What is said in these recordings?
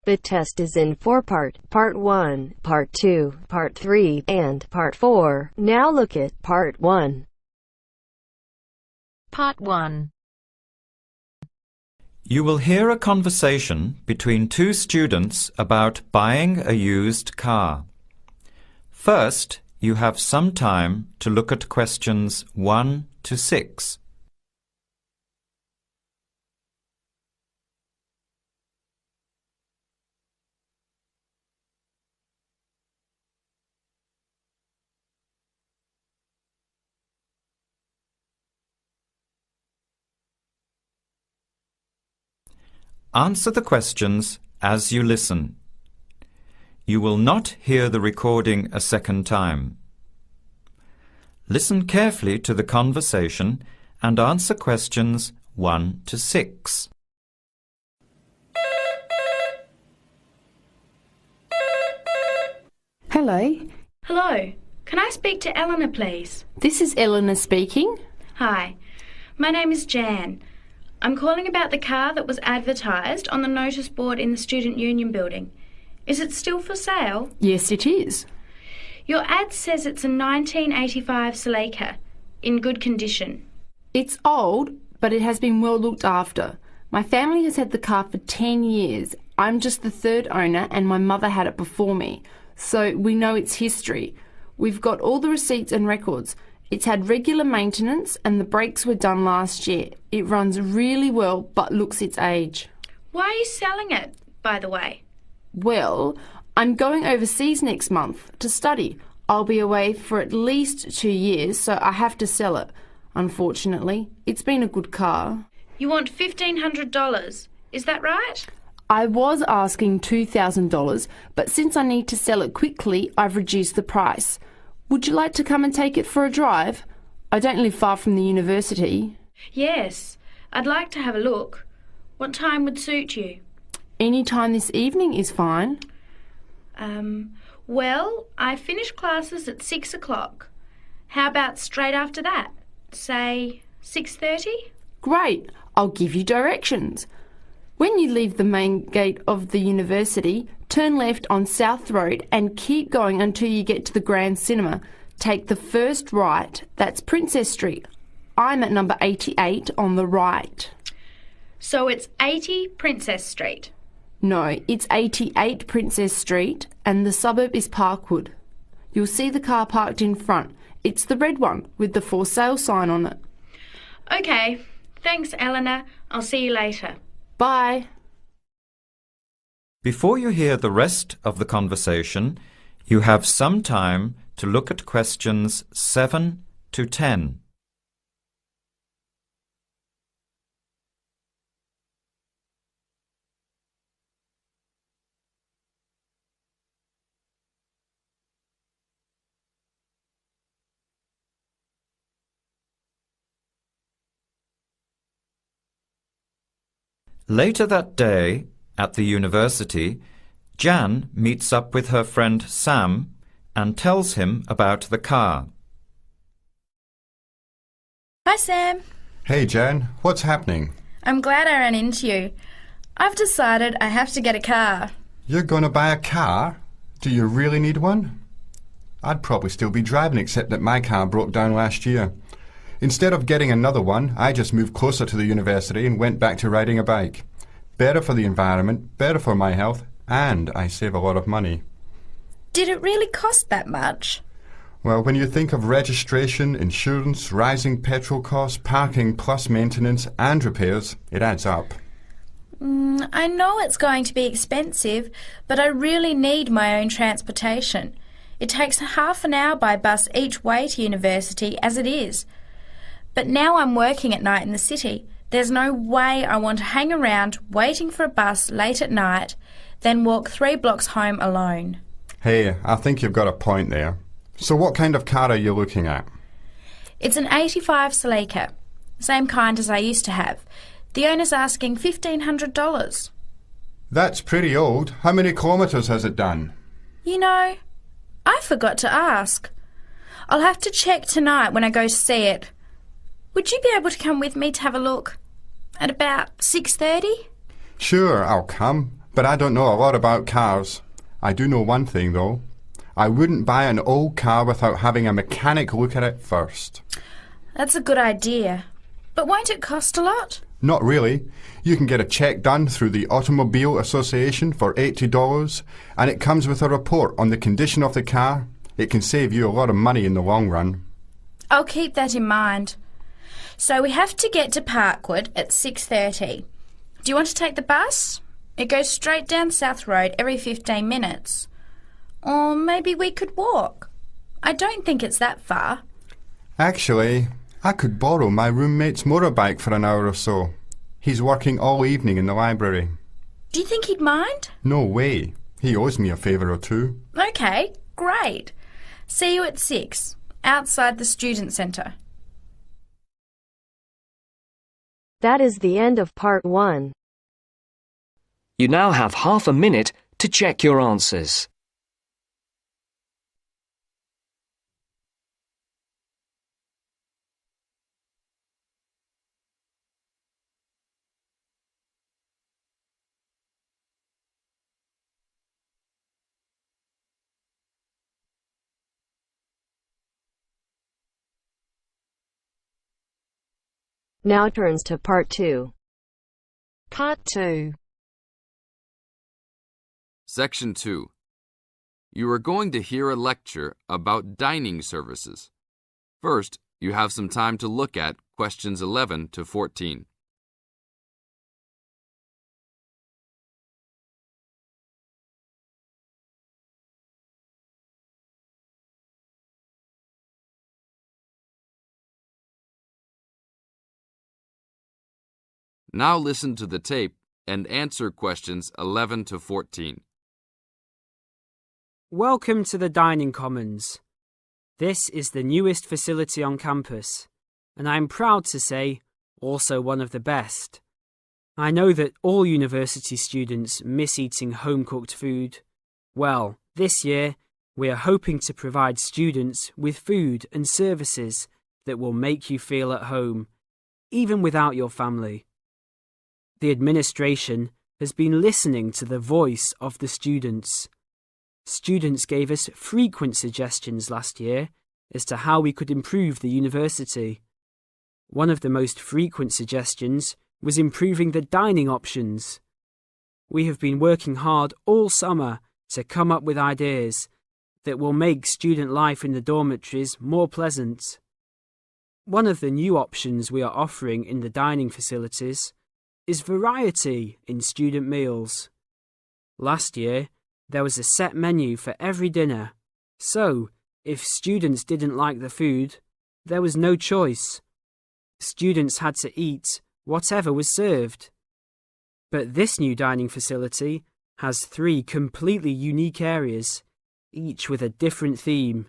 The test is in 4-part, Part 1, Part 2, Part 3, and Part 4. Now look at Part 1. Part 1. You will hear a conversation between two students about buying a used car. First, you have some time to look at questions 1 to 6. Answer the questions as you listen. You will not hear the recording a second time. Listen carefully to the conversation and answer questions 1 to 6. Hello. Hello. Can I speak to Eleanor, please? This is Eleanor speaking. Hi. My name is Jan. I'm calling about the car that was advertised on the notice board in the Student Union building. Is it still for sale? Yes, it is. Your ad says it's a 1985 Celica, in good condition. It's old, but it has been well looked after. My family has had the car for 10 years. I'm just the third owner and my mother had it before me, so we know its history. We've got all the receipts and records. It's had regular maintenance and the brakes were done last year. It runs really well but looks its age. Why are you selling it, by the way? Well, I'm going overseas next month to study. I'll be away for at least 2 years, so I have to sell it. Unfortunately, it's been a good car. You want $1,500, is that right? I was asking $2,000, but since I need to sell it quickly, I've reduced the price. Would you like to come and take it for a drive? I don't live far from the university. Yes, I'd like to have a look. What time would suit you? Any time this evening is fine. Well, I finish classes at 6 o'clock. How about straight after that? Say 6:30? Great, I'll give you directions. When you leave the main gate of the university, turn left on South Road and keep going until you get to the Grand Cinema. Take the first right, that's Princess Street. I'm at number 88 on the right. So it's 80 Princess Street? No, it's 88 Princess Street and the suburb is Parkwood. You'll see the car parked in front. It's the red one with the for sale sign on it. OK, thanks Eleanor. I'll see you later. Bye. Before you hear the rest of the conversation, you have some time to look at questions 7 to 10. Later that day, at the university, Jan meets up with her friend Sam and tells him about the car. Hi Sam. Hey Jan, what's happening? I'm glad I ran into you. I've decided I have to get a car. You're going to buy a car? Do you really need one? I'd probably still be driving except that my car broke down last year. Instead of getting another one, I just moved closer to the university and went back to riding a bike. Better for the environment, better for my health, and I save a lot of money. Did it really cost that much? Well, when you think of registration, insurance, rising petrol costs, parking plus maintenance and repairs, it adds up. I know it's going to be expensive, but I really need my own transportation. It takes half an hour by bus each way to university as it is. But now I'm working at night in the city. There's no way I want to hang around waiting for a bus late at night, then walk 3 blocks home alone. Hey, I think you've got a point there. So what kind of car are you looking at? It's an 85 Celica, same kind as I used to have. The owner's asking $1,500. That's pretty old. How many kilometres has it done? You know, I forgot to ask. I'll have to check tonight when I go to see it. Would you be able to come with me to have a look? At about 6:30? Sure, I'll come. But I don't know a lot about cars. I do know one thing, though. I wouldn't buy an old car without having a mechanic look at it first. That's a good idea. But won't it cost a lot? Not really. You can get a check done through the Automobile Association for $80, and it comes with a report on the condition of the car. It can save you a lot of money in the long run. I'll keep that in mind. So we have to get to Parkwood at 6:30. Do you want to take the bus? It goes straight down South Road every 15 minutes. Or maybe we could walk. I don't think it's that far. Actually, I could borrow my roommate's motorbike for an hour or so. He's working all evening in the library. Do you think he'd mind? No way. He owes me a favour or two. Okay, great. See you at 6, outside the student centre. That is the end of part 1. You now have half a minute to check your answers. Now turns to part 2. Part 2. Section 2. You are going to hear a lecture about dining services. First, you have some time to look at questions 11 to 14. Now listen to the tape and answer questions 11 to 14. Welcome to the Dining Commons. This is the newest facility on campus, and I'm proud to say, also one of the best. I know that all university students miss eating home-cooked food. Well, this year, we are hoping to provide students with food and services that will make you feel at home, even without your family. The administration has been listening to the voice of the students. Students gave us frequent suggestions last year as to how we could improve the university. One of the most frequent suggestions was improving the dining options. We have been working hard all summer to come up with ideas that will make student life in the dormitories more pleasant. One of the new options we are offering in the dining facilities is variety in student meals. Last year, there was a set menu for every dinner, so if students didn't like the food, there was no choice. Students had to eat whatever was served. But this new dining facility has 3 completely unique areas, each with a different theme.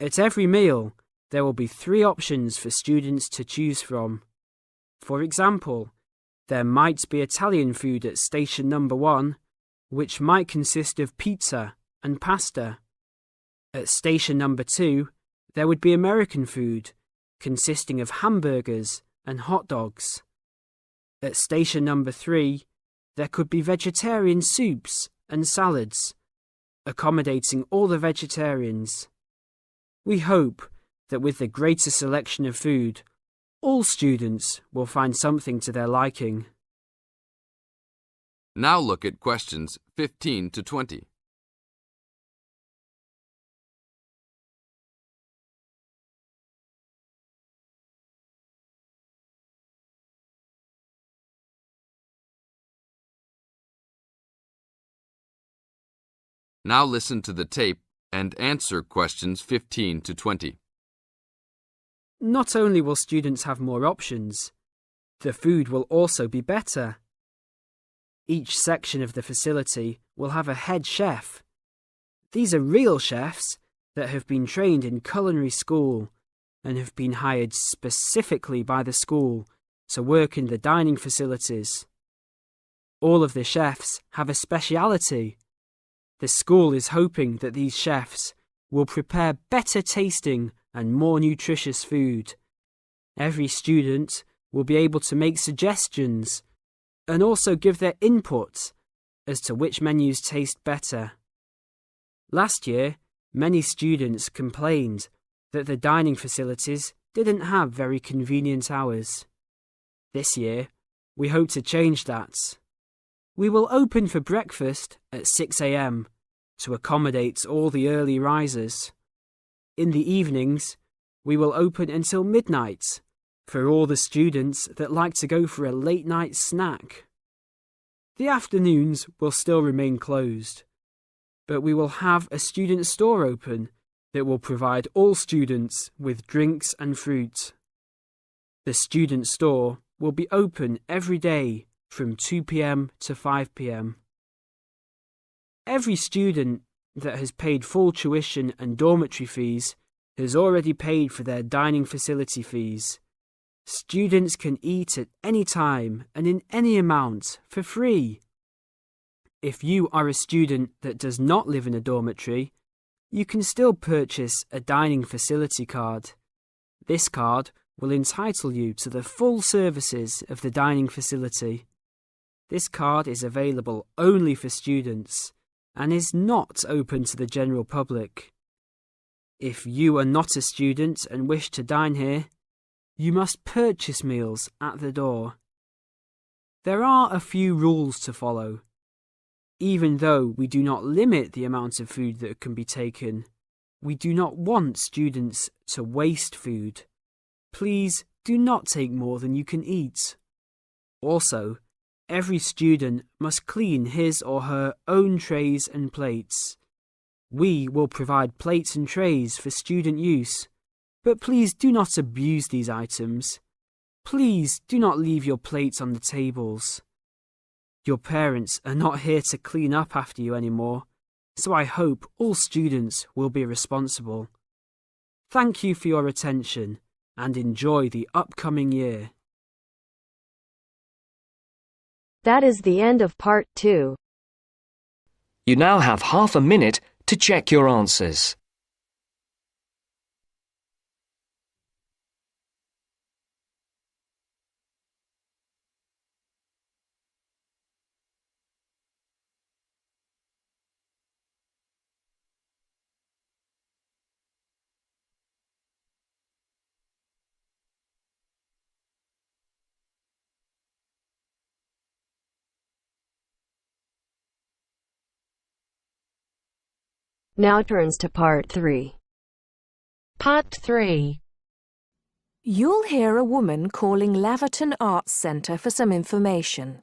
At every meal, there will be 3 options for students to choose from. For example, there might be Italian food at station number 1, which might consist of pizza and pasta. At station number 2, there would be American food, consisting of hamburgers and hot dogs. At station number 3, there could be vegetarian soups and salads, accommodating all the vegetarians. We hope that with the greater selection of food, all students will find something to their liking. Now look at questions 15 to 20. Now listen to the tape and answer questions 15 to 20. Not only will students have more options, the food will also be better. Each section of the facility will have a head chef. These are real chefs that have been trained in culinary school and have been hired specifically by the school to work in the dining facilities. All of the chefs have a speciality. The school is hoping that these chefs will prepare better tasting and more nutritious food. Every student will be able to make suggestions and also give their input as to which menus taste better. Last year, many students complained that the dining facilities didn't have very convenient hours. This year, we hope to change that. We will open for breakfast at 6 a.m. to accommodate all the early risers. In the evenings, we will open until midnight for all the students that like to go for a late night snack. The afternoons will still remain closed, but we will have a student store open that will provide all students with drinks and fruit. The student store will be open every day from 2 p.m. to 5 p.m. Every student that has paid full tuition and dormitory fees has already paid for their dining facility fees. Students can eat at any time and in any amount for free. If you are a student that does not live in a dormitory, you can still purchase a dining facility card. This card will entitle you to the full services of the dining facility. This card is available only for students and is not open to the general public. If you are not a student and wish to dine here, you must purchase meals at the door. There are a few rules to follow. Even though we do not limit the amount of food that can be taken, we do not want students to waste food. Please do not take more than you can eat. Also, every student must clean his or her own trays and plates. We will provide plates and trays for student use, but please do not abuse these items. Please do not leave your plates on the tables. Your parents are not here to clean up after you anymore, so I hope all students will be responsible. Thank you for your attention and enjoy the upcoming year. That is the end of part 2. You now have half a minute to check your answers. Now turns to part 3. Part 3. You'll hear a woman calling Laverton Arts Centre for some information.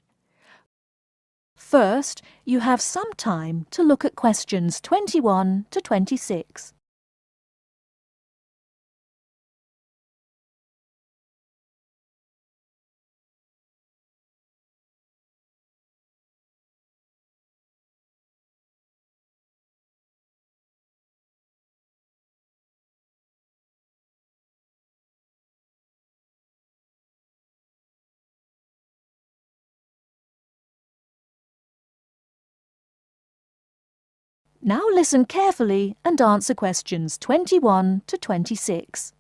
First, you have some time to look at questions 21 to 26. Now listen carefully and answer questions 21 to 26.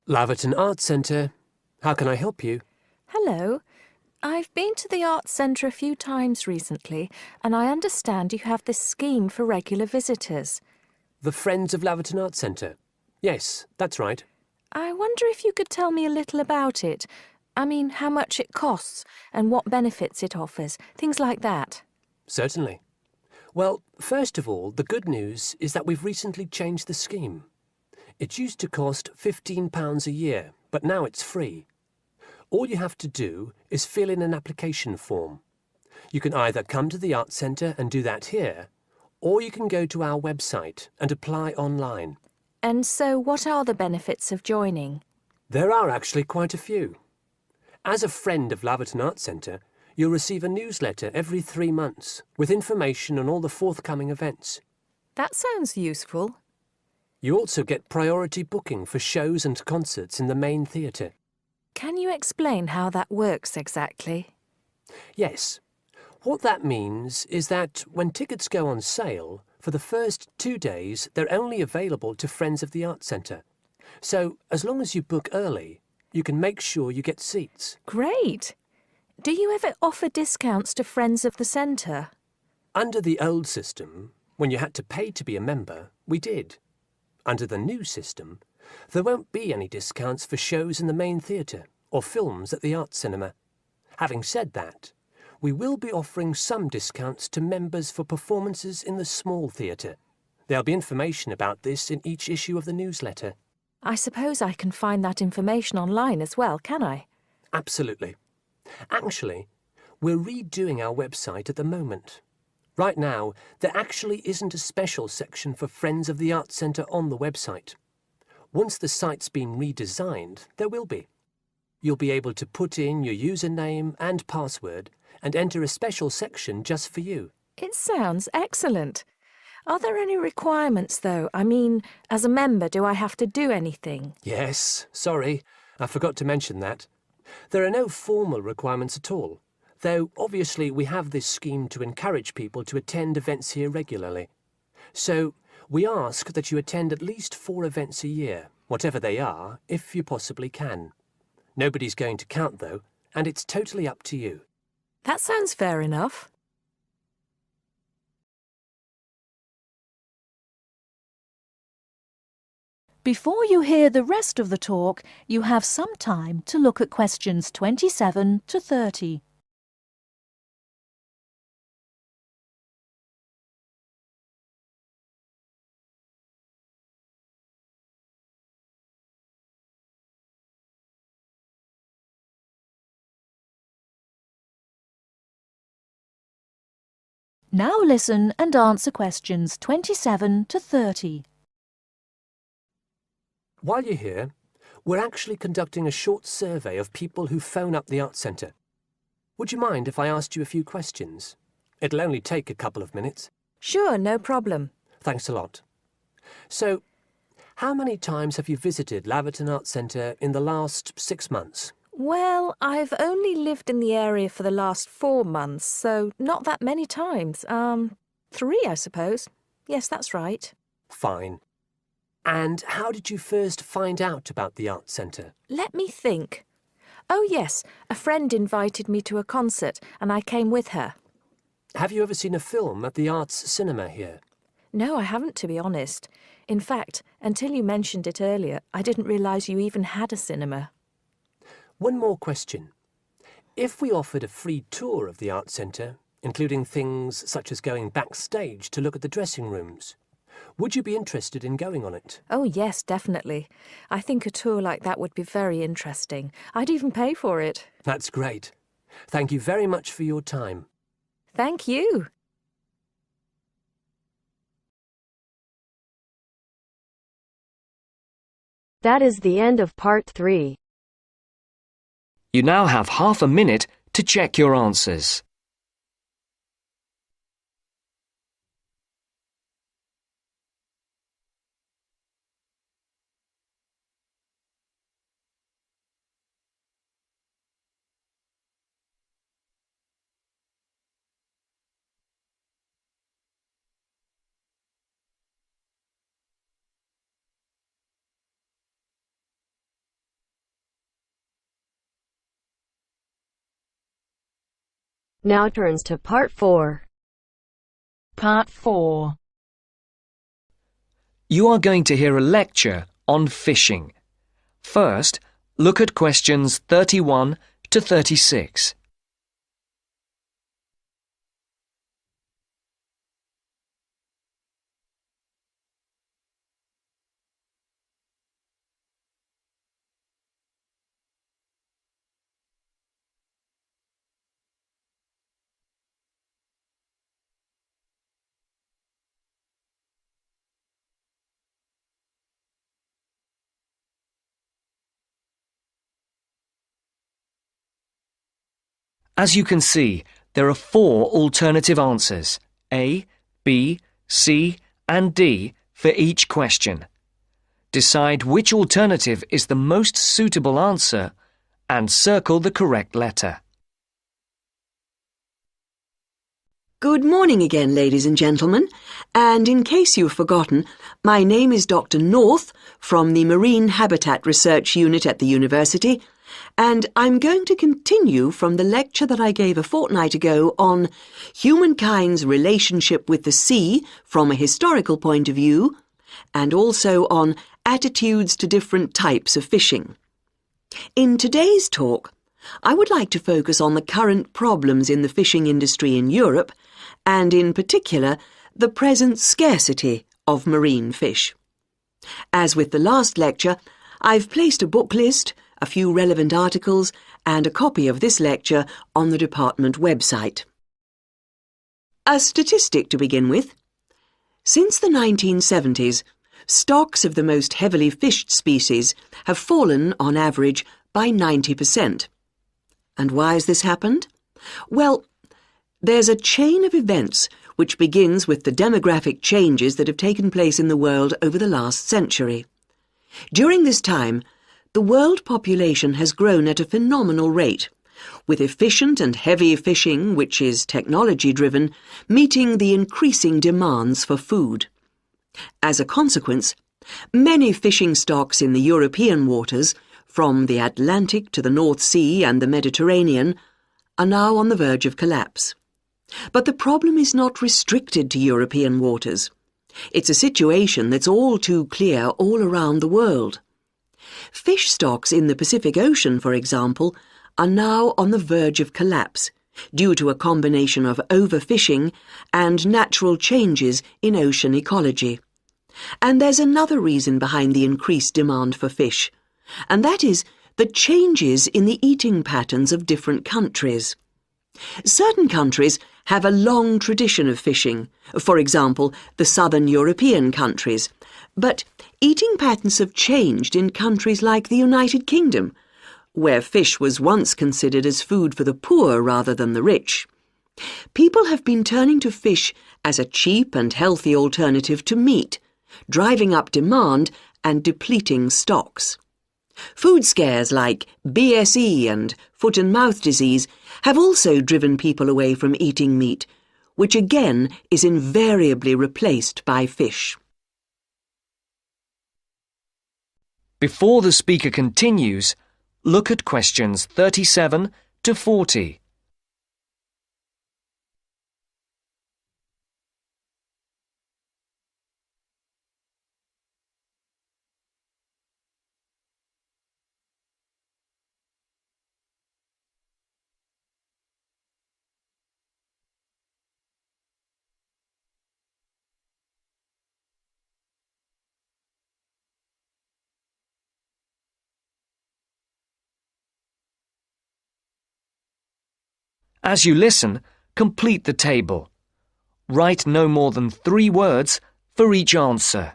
Laverton Arts Centre. How can I help you? Hello. I've been to the Arts Centre a few times recently, and I understand you have this scheme for regular visitors. The Friends of Laverton Arts Centre. Yes, that's right. I wonder if you could tell me a little about it. I mean, how much it costs and what benefits it offers, things like that. Certainly. Well, first of all, the good news is that we've recently changed the scheme. It used to cost £15 a year, but now it's free. All you have to do is fill in an application form. You can either come to the Arts Centre and do that here, or you can go to our website and apply online. And so what are the benefits of joining? There are actually quite a few. As a friend of Laverton Arts Centre, you'll receive a newsletter every 3 months with information on all the forthcoming events. That sounds useful. You also get priority booking for shows and concerts in the main theatre. Can you explain how that works exactly? Yes. What that means is that when tickets go on sale, for the first 2 days they're only available to friends of the Arts Centre. So as long as you book early, you can make sure you get seats. Great! Do you ever offer discounts to friends of the centre? Under the old system, when you had to pay to be a member, we did. Under the new system, there won't be any discounts for shows in the main theatre or films at the Arts Cinema. Having said that, we will be offering some discounts to members for performances in the small theatre. There'll be information about this in each issue of the newsletter. I suppose I can find that information online as well, can I? Absolutely. Actually, we're redoing our website at the moment. Right now, there actually isn't a special section for Friends of the Arts Centre on the website. Once the site's been redesigned, there will be. You'll be able to put in your username and password and enter a special section just for you. It sounds excellent. Are there any requirements, though? I mean, as a member, do I have to do anything? Yes, sorry, I forgot to mention that. There are no formal requirements at all, though obviously we have this scheme to encourage people to attend events here regularly. So we ask that you attend at least 4 events a year, whatever they are, if you possibly can. Nobody's going to count, though, and it's totally up to you. That sounds fair enough. Before you hear the rest of the talk, you have some time to look at questions 27 to 30. Now listen and answer questions 27 to 30. While you're here, we're actually conducting a short survey of people who phone up the Arts Centre. Would you mind if I asked you a few questions? It'll only take a couple of minutes. Sure, no problem. Thanks a lot. So, how many times have you visited Laverton Arts Centre in the last 6 months? Well, I've only lived in the area for the last 4 months, so not that many times. 3, I suppose. Yes, that's right. Fine. And how did you first find out about the Arts Centre? Let me think. Oh, yes, a friend invited me to a concert, and I came with her. Have you ever seen a film at the Arts Cinema here? No, I haven't, to be honest. In fact, until you mentioned it earlier, I didn't realise you even had a cinema. One more question. If we offered a free tour of the Arts Centre, including things such as going backstage to look at the dressing rooms, would you be interested in going on it? Oh, yes, definitely. I think a tour like that would be very interesting. I'd even pay for it. That's great. Thank you very much for your time. Thank you. That is the end of part 3. You now have half a minute to check your answers. Now turns to part 4. Part 4. You are going to hear a lecture on fishing. First, look at questions 31 to 36. As you can see, there are 4 alternative answers, A, B, C, and D, for each question. Decide which alternative is the most suitable answer and circle the correct letter. Good morning again, ladies and gentlemen. And in case you've forgotten, my name is Dr. North from the Marine Habitat Research Unit at the university, and I'm going to continue from the lecture that I gave a fortnight ago on humankind's relationship with the sea from a historical point of view, and also on attitudes to different types of fishing. In today's talk, I would like to focus on the current problems in the fishing industry in Europe, and in particular, the present scarcity of marine fish. As with the last lecture, I've placed a book list, a few relevant articles, and a copy of this lecture on the department website. A statistic to begin with. Since the 1970s, stocks of the most heavily fished species have fallen, on average, by 90%. And why has this happened? Well, there's a chain of events which begins with the demographic changes that have taken place in the world over the last century. During this time, the world population has grown at a phenomenal rate, with efficient and heavy fishing, which is technology-driven, meeting the increasing demands for food. As a consequence, many fishing stocks in the European waters, from the Atlantic to the North Sea and the Mediterranean, are now on the verge of collapse. But the problem is not restricted to European waters. It's a situation that's all too clear all around the world. Fish stocks in the Pacific Ocean, for example, are now on the verge of collapse due to a combination of overfishing and natural changes in ocean ecology. And there's another reason behind the increased demand for fish, and that is the changes in the eating patterns of different countries. Certain countries have a long tradition of fishing, for example, the southern European countries, but eating patterns have changed in countries like the United Kingdom, where fish was once considered as food for the poor rather than the rich. People have been turning to fish as a cheap and healthy alternative to meat, driving up demand and depleting stocks. Food scares like BSE and foot and mouth disease have also driven people away from eating meat, which again is invariably replaced by fish. Before the speaker continues, look at questions 37 to 40. As you listen, complete the table. Write no more than 3 words for each answer.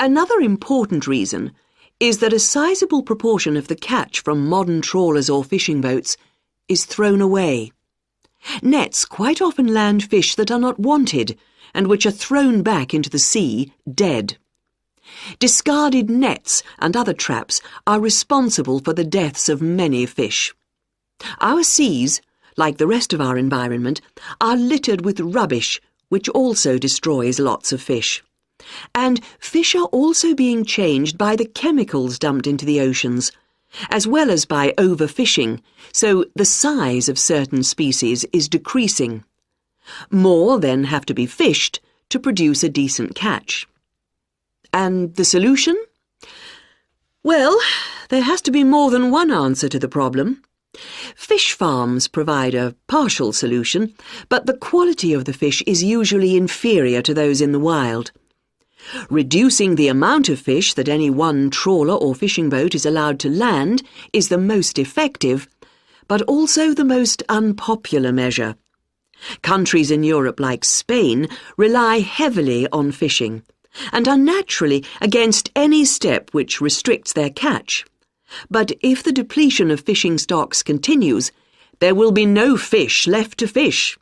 Another important reason is that a sizable proportion of the catch from modern trawlers or fishing boats is thrown away. Nets quite often land fish that are not wanted and which are thrown back into the sea dead. Discarded nets and other traps are responsible for the deaths of many fish. Our seas, like the rest of our environment, are littered with rubbish, which also destroys lots of fish. And fish are also being changed by the chemicals dumped into the oceans, as well as by overfishing, so the size of certain species is decreasing. More then have to be fished to produce a decent catch. And the solution? Well, there has to be more than one answer to the problem. Fish farms provide a partial solution, but the quality of the fish is usually inferior to those in the wild. Reducing the amount of fish that any one trawler or fishing boat is allowed to land is the most effective, but also the most unpopular measure. Countries in Europe like Spain rely heavily on fishing, and are naturally against any step which restricts their catch. But if the depletion of fishing stocks continues, there will be no fish left to fish.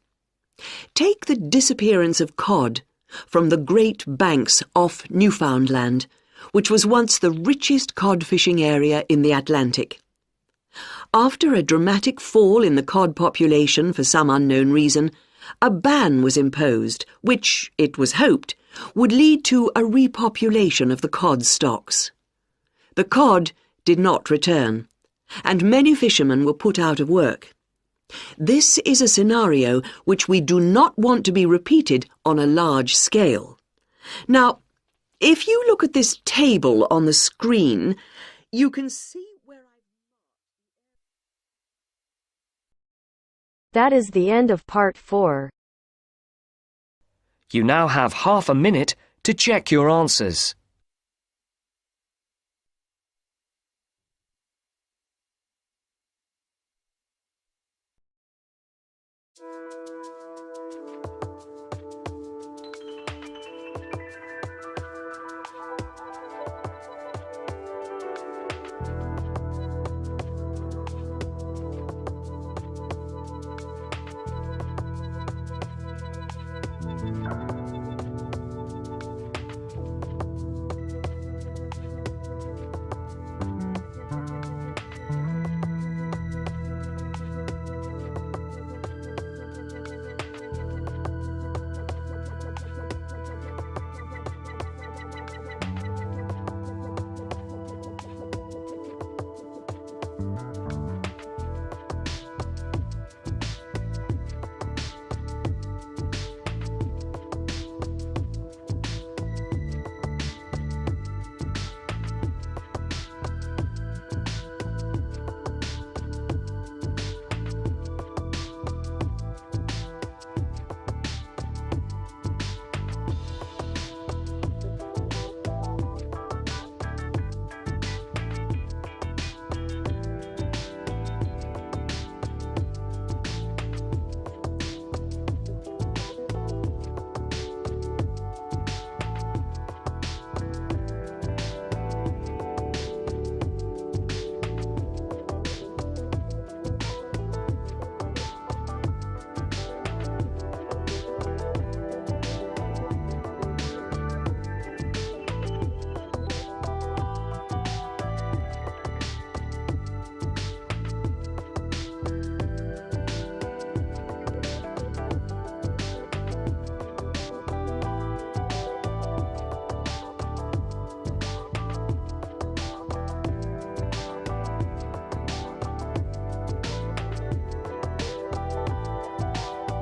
Take the disappearance of cod from the Great Banks off Newfoundland, which was once the richest cod fishing area in the Atlantic. After a dramatic fall in the cod population for some unknown reason, a ban was imposed, which, it was hoped, would lead to a repopulation of the cod stocks. The cod did not return, and many fishermen were put out of work. This is a scenario which we do not want to be repeated on a large scale. Now, if you look at this table on the screen, you can see where That is the end of part 4. You now have half a minute to check your answers.